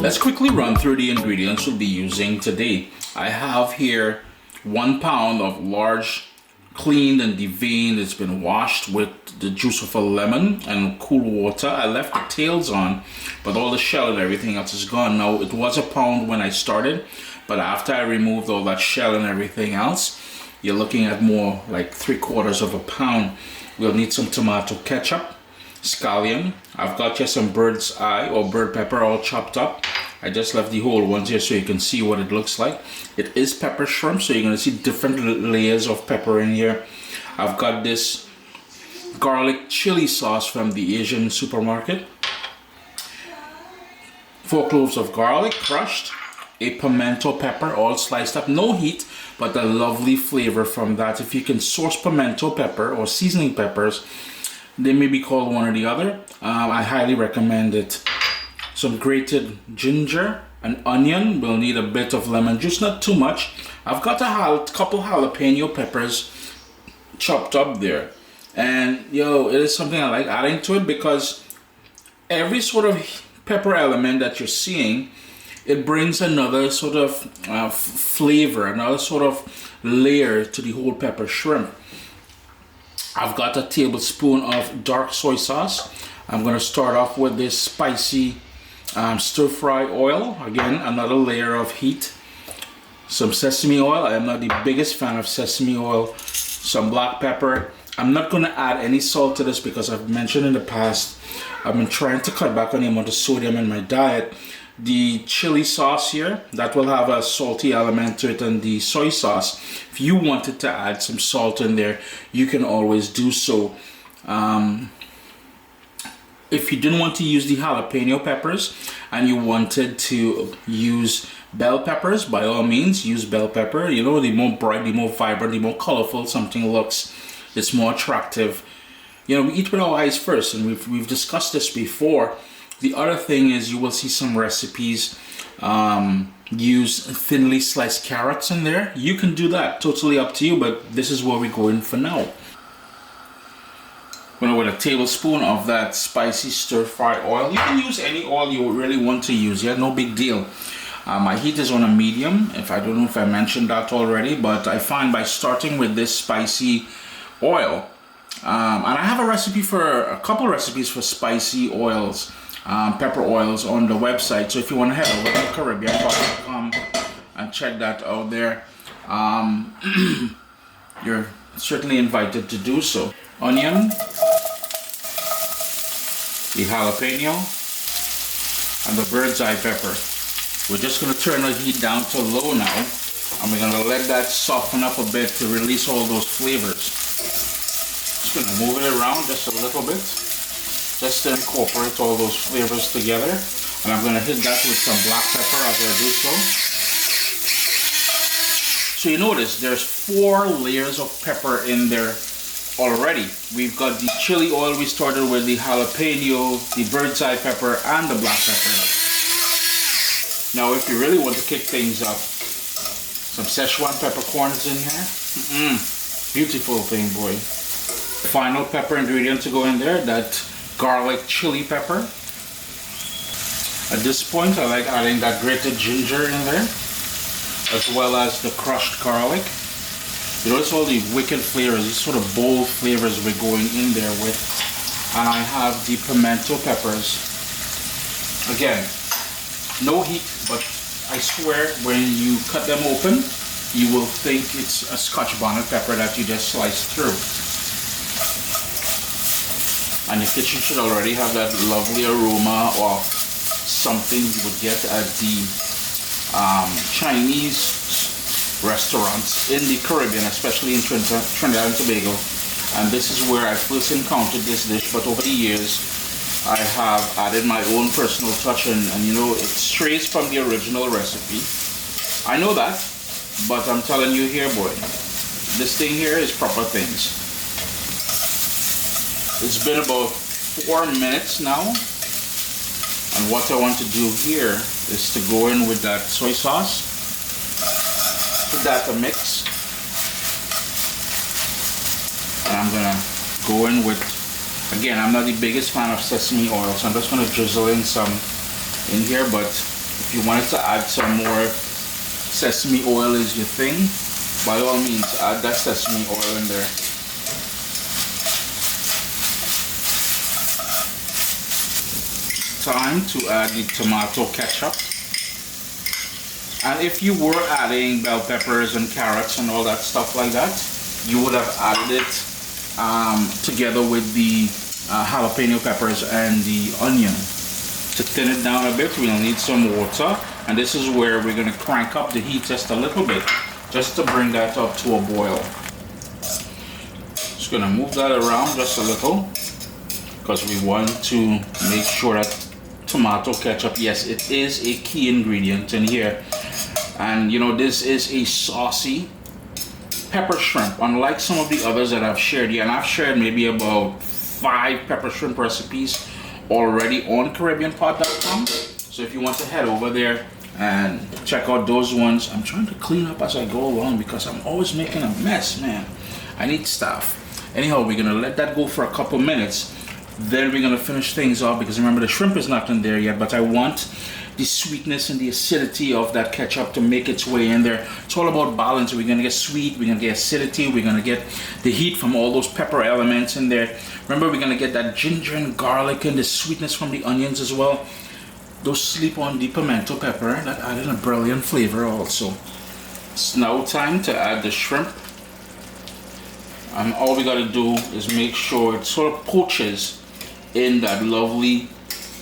Let's quickly run through the ingredients we'll be using today. I have here 1 pound of large, cleaned and deveined. It's been washed with the juice of a lemon and cool water. I left the tails on, but all the shell and everything else is gone. Now, it was a pound when I started, but after I removed all that shell and everything else, you're looking at more like 3/4 of a pound. We'll need some tomato ketchup, scallion. I've got just some bird's eye or bird pepper all chopped up. I just left the whole ones here so you can see what it looks like. It is pepper shrimp, so you're going to see different layers of pepper in here. I've got this garlic chili sauce from the Asian supermarket. 4 cloves of garlic crushed. A pimento pepper all sliced up. No heat, but a lovely flavor from that. If you can source pimento pepper or seasoning peppers, they may be called one or the other. I highly recommend it. Some grated ginger, an onion. We'll need a bit of lemon juice, not too much. I've got a couple jalapeno peppers chopped up there. And it is something I like adding to it because every sort of pepper element that you're seeing, it brings another sort of flavor, another sort of layer to the whole pepper shrimp. I've got a tablespoon of dark soy sauce. I'm going to start off with this spicy stir-fry oil. Again, another layer of heat. Some sesame oil. I'm not the biggest fan of sesame oil. Some black pepper. I'm not going to add any salt to this because I've mentioned in the past, I've been trying to cut back on the amount of sodium in my diet. The chili sauce here, that will have a salty element to it, and the soy sauce, if you wanted to add some salt in there, you can always do so. If you didn't want to use the jalapeno peppers and you wanted to use bell peppers, by all means use bell pepper. The more bright, the more vibrant, the more colorful something looks, it's more attractive. We eat with our eyes first, and we've discussed this before. The other thing is you will see some recipes use thinly sliced carrots in there. You can do that, totally up to you, but this is where we're going for now. With a tablespoon of that spicy stir-fry oil. You can use any oil you really want to use, no big deal. My heat is on a medium, I don't know if I mentioned that already, but I find by starting with this spicy oil, and I have a couple recipes for spicy oils, pepper oils on the website, so if you want to head over to Caribbean.com and check that out there, you're certainly invited to do so. Onion, the jalapeno, and the bird's eye pepper. We're just going to turn the heat down to low now, and we're going to let that soften up a bit to release all those flavors. Just going to move it around just a little bit, just to incorporate all those flavors together. And I'm going to hit that with some black pepper as I do so. So you notice there's 4 layers of pepper in there already. We've got the chili oil we started with, the jalapeno, the bird's eye pepper, and the black pepper. Now, if you really want to kick things up, some Szechuan peppercorns in here. Beautiful thing, boy. Final pepper ingredient to go in there, that garlic chili pepper. At this point, I like adding that grated ginger in there, as well as the crushed garlic. Notice all the wicked flavors, these sort of bold flavors we're going in there with. And I have the pimento peppers. Again, no heat, but I swear when you cut them open, you will think it's a Scotch bonnet pepper that you just sliced through. And the kitchen should already have that lovely aroma of something you would get at the Chinese restaurants in the Caribbean, especially in Trinidad and Tobago. And this is where I first encountered this dish, but over the years I have added my own personal touch, and it strays from the original recipe. I know that, but I'm telling you here, boy, this thing here is proper things. It's been about 4 minutes now, and what I want to do here is to go in with that soy sauce. Give that a mix, and I'm gonna go in with, again, I'm not the biggest fan of sesame oil, so I'm just gonna drizzle in some in here, but If you wanted to add some more sesame oil is your thing, by all means add that sesame oil in there. Time to add the tomato ketchup. And if you were adding bell peppers and carrots and all that stuff like that, you would have added it together with the jalapeno peppers and the onion. To thin it down a bit, we'll need some water, and this is where we're going to crank up the heat just a little bit, just to bring that up to a boil. Just going to move that around just a little, because we want to make sure that tomato ketchup, yes, it is a key ingredient in here. And you know, this is a saucy pepper shrimp, unlike some of the others that I've shared here. And I've shared maybe about 5 pepper shrimp recipes already on CaribbeanPot.com. So if you want to head over there and check out those ones. I'm trying to clean up as I go along because I'm always making a mess, man. I need stuff. Anyhow, we're gonna let that go for a couple minutes. Then we're gonna finish things off, because remember the shrimp is not in there yet, but I want the sweetness and the acidity of that ketchup to make its way in there. It's all about balance. We're gonna get sweet, we're gonna get acidity, we're gonna get the heat from all those pepper elements in there. Remember, we're gonna get that ginger and garlic and the sweetness from the onions as well. Don't sleep on the pimento pepper, that added a brilliant flavor also. It's now time to add the shrimp. And all we gotta do is make sure it sort of poaches in that lovely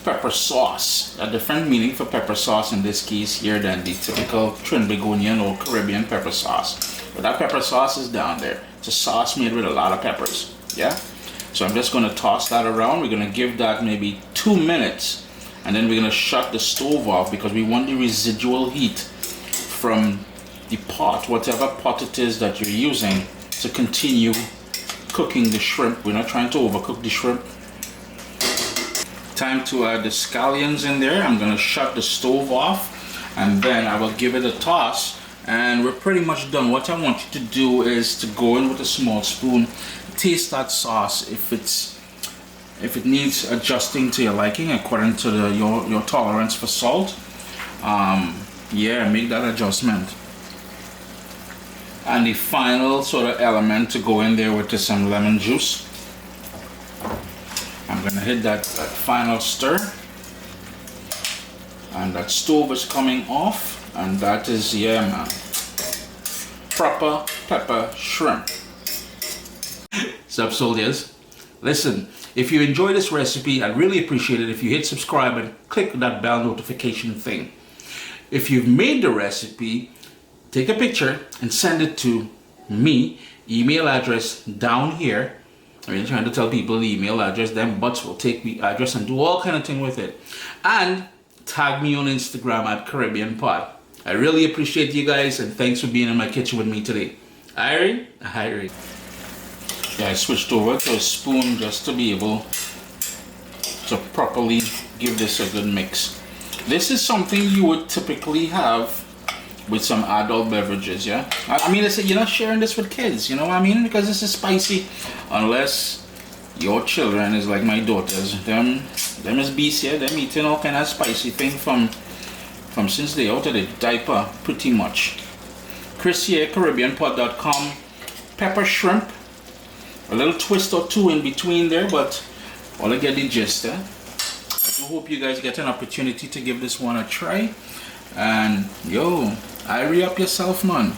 pepper sauce. A different meaning for pepper sauce in this case here than the typical Trinbagonian or Caribbean pepper sauce. But that pepper sauce is down there. It's a sauce made with a lot of peppers, yeah? So I'm just gonna toss that around. We're gonna give that maybe 2 minutes, and then we're gonna shut the stove off, because we want the residual heat from the pot, whatever pot it is that you're using, to continue cooking the shrimp. We're not trying to overcook the shrimp. Time to add the scallions in there. I'm gonna shut the stove off, and then I will give it a toss, and we're pretty much done. What I want you to do is to go in with a small spoon, taste that sauce. If it needs adjusting to your liking according to your tolerance for salt, yeah, make that adjustment. And the final sort of element to go in there with is some lemon juice. I'm gonna hit that final stir, and that stove is coming off, and that is, yeah man, proper pepper shrimp. Sup soldiers, listen, if you enjoy this recipe, I'd really appreciate it if you hit subscribe and click that bell notification thing. If you've made the recipe, take a picture and send it to me, email address down here. I mean, trying to tell people the email address, them butts will take the address and do all kind of thing with it. And tag me on Instagram at Caribbean Pot. I really appreciate you guys, and thanks for being in my kitchen with me today. Irie? Irie. Yeah, I switched over to a spoon just to be able to properly give this a good mix. This is something you would typically have with some adult beverages, yeah? I mean, you're not sharing this with kids, you know what I mean? Because this is spicy, unless your children is like my daughters. Them is beasts, yeah? Them eating all kind of spicy thing from since they out of the diaper, pretty much. Chris here, CaribbeanPot.com. Pepper shrimp, a little twist or two in between there, but all I get the gist, eh? I do hope you guys get an opportunity to give this one a try. And yo, irie up yourself, man.